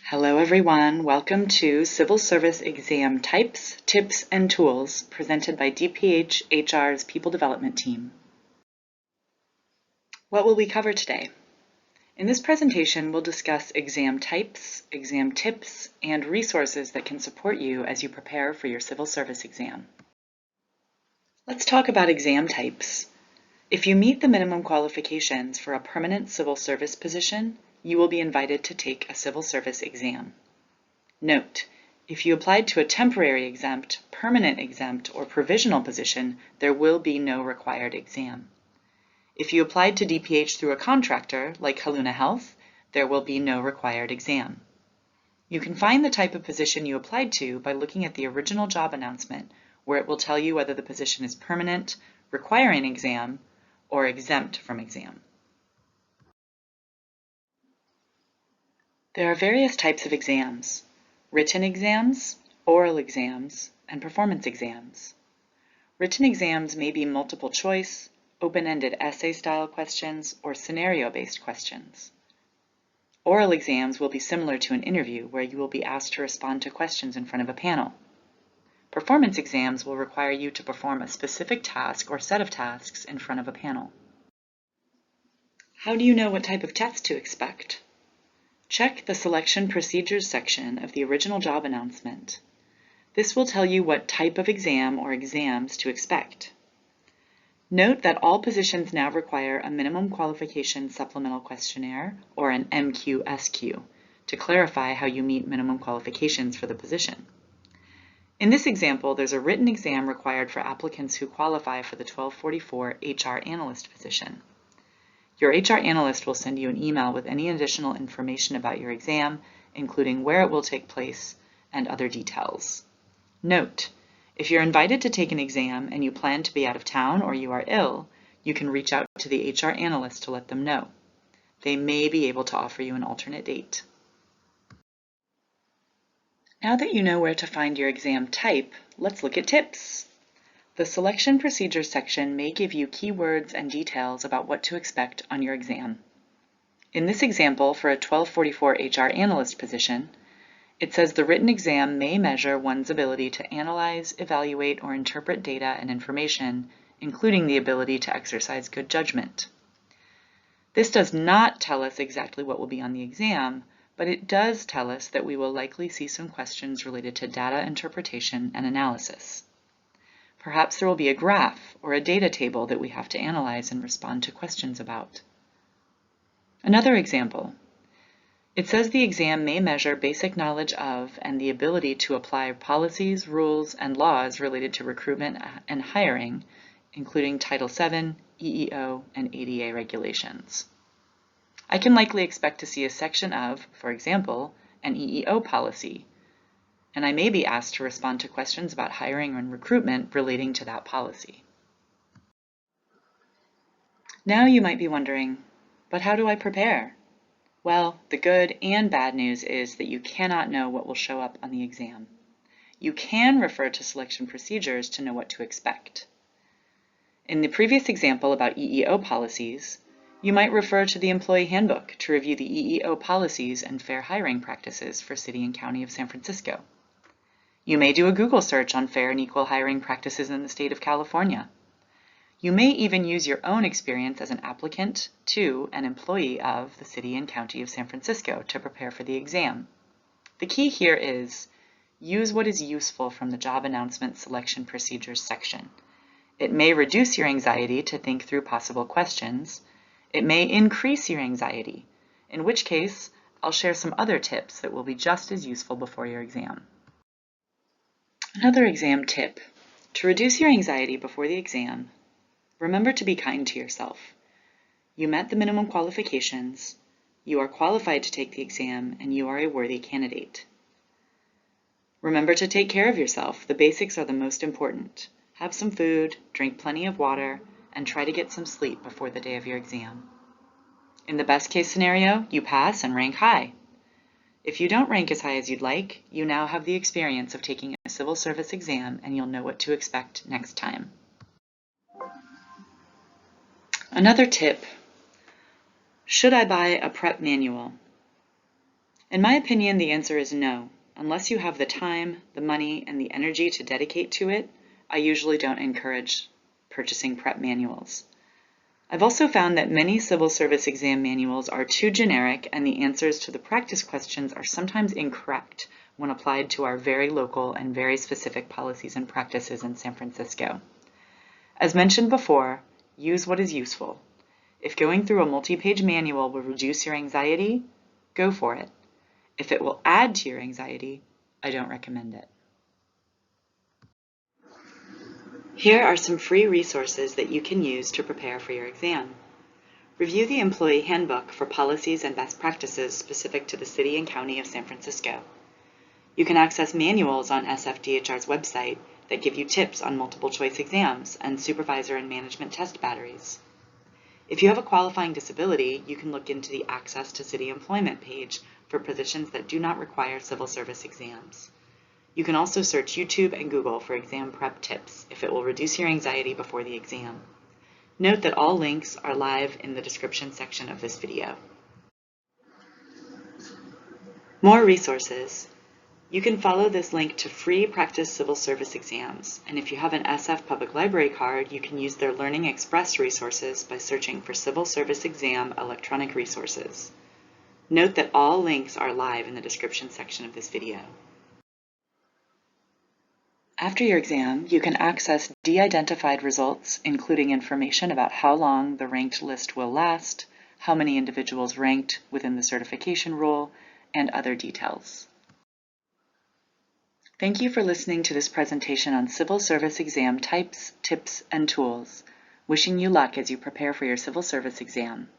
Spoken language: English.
Hello everyone, welcome to Civil Service Exam Types, Tips, and Tools presented by DPH HR's People Development Team. What will we cover today? In this presentation, we'll discuss exam types, exam tips, and resources that can support you as you prepare for your civil service exam. Let's talk about exam types. If you meet the minimum qualifications for a permanent civil service position, you will be invited to take a civil service exam. Note, if you applied to a temporary exempt, permanent exempt, or provisional position, there will be no required exam. If you applied to DPH through a contractor, like Haluna Health, there will be no required exam. You can find the type of position you applied to by looking at the original job announcement, where it will tell you whether the position is permanent, requiring exam, or exempt from exam. There are various types of exams: written exams, oral exams, and performance exams. Written exams may be multiple choice, open-ended essay-style questions, or scenario-based questions. Oral exams will be similar to an interview where you will be asked to respond to questions in front of a panel. Performance exams will require you to perform a specific task or set of tasks in front of a panel. How do you know what type of test to expect? Check the Selection Procedures section of the original job announcement. This will tell you what type of exam or exams to expect. Note that all positions now require a minimum qualification supplemental questionnaire, or an MQ-SQ, to clarify how you meet minimum qualifications for the position. In this example, there's a written exam required for applicants who qualify for the 1244 HR analyst position. Your HR analyst will send you an email with any additional information about your exam, including where it will take place and other details. Note, if you're invited to take an exam and you plan to be out of town or you are ill, you can reach out to the HR analyst to let them know. They may be able to offer you an alternate date. Now that you know where to find your exam type, let's look at tips. The Selection Procedures section may give you keywords and details about what to expect on your exam. In this example, for a 1244 HR analyst position, it says the written exam may measure one's ability to analyze, evaluate, or interpret data and information, including the ability to exercise good judgment. This does not tell us exactly what will be on the exam, but it does tell us that we will likely see some questions related to data interpretation and analysis. Perhaps there will be a graph or a data table that we have to analyze and respond to questions about. Another example. It says the exam may measure basic knowledge of and the ability to apply policies, rules, and laws related to recruitment and hiring, including Title VII, EEO, and ADA regulations. I can likely expect to see a section of, for example, an EEO policy, and I may be asked to respond to questions about hiring and recruitment relating to that policy. Now you might be wondering, but how do I prepare? Well, the good and bad news is that you cannot know what will show up on the exam. You can refer to selection procedures to know what to expect. In the previous example about EEO policies, you might refer to the Employee Handbook to review the EEO policies and fair hiring practices for City and County of San Francisco. You may do a Google search on fair and equal hiring practices in the state of California. You may even use your own experience as an applicant to an employee of the City and County of San Francisco to prepare for the exam. The key here is use what is useful from the job announcement selection procedures section. It may reduce your anxiety to think through possible questions. It may increase your anxiety, in which case I'll share some other tips that will be just as useful before your exam. Another exam tip. To reduce your anxiety before the exam, remember to be kind to yourself. You met the minimum qualifications, you are qualified to take the exam, and you are a worthy candidate. Remember to take care of yourself. The basics are the most important. Have some food, drink plenty of water, and try to get some sleep before the day of your exam. In the best case scenario, you pass and rank high. If you don't rank as high as you'd like, you now have the experience of taking a civil service exam and you'll know what to expect next time. Another tip, should I buy a prep manual? In my opinion, the answer is no. Unless you have the time, the money, and the energy to dedicate to it, I usually don't encourage purchasing prep manuals. I've also found that many civil service exam manuals are too generic, and the answers to the practice questions are sometimes incorrect when applied to our very local and very specific policies and practices in San Francisco. As mentioned before, use what is useful. If going through a multi-page manual will reduce your anxiety, go for it. If it will add to your anxiety, I don't recommend it. Here are some free resources that you can use to prepare for your exam. Review the Employee Handbook for policies and best practices specific to the City and County of San Francisco. You can access manuals on SFDHR's website that give you tips on multiple choice exams and supervisor and management test batteries. If you have a qualifying disability, you can look into the Access to City Employment page for positions that do not require civil service exams. You can also search YouTube and Google for exam prep tips if it will reduce your anxiety before the exam. Note that all links are live in the description section of this video. More resources. You can follow this link to free practice civil service exams, and if you have an SF Public Library card, you can use their Learning Express resources by searching for Civil Service Exam electronic resources. Note that all links are live in the description section of this video. After your exam, you can access de-identified results, including information about how long the ranked list will last, how many individuals ranked within the certification rule, and other details. Thank you for listening to this presentation on civil service exam types, tips, and tools. Wishing you luck as you prepare for your civil service exam.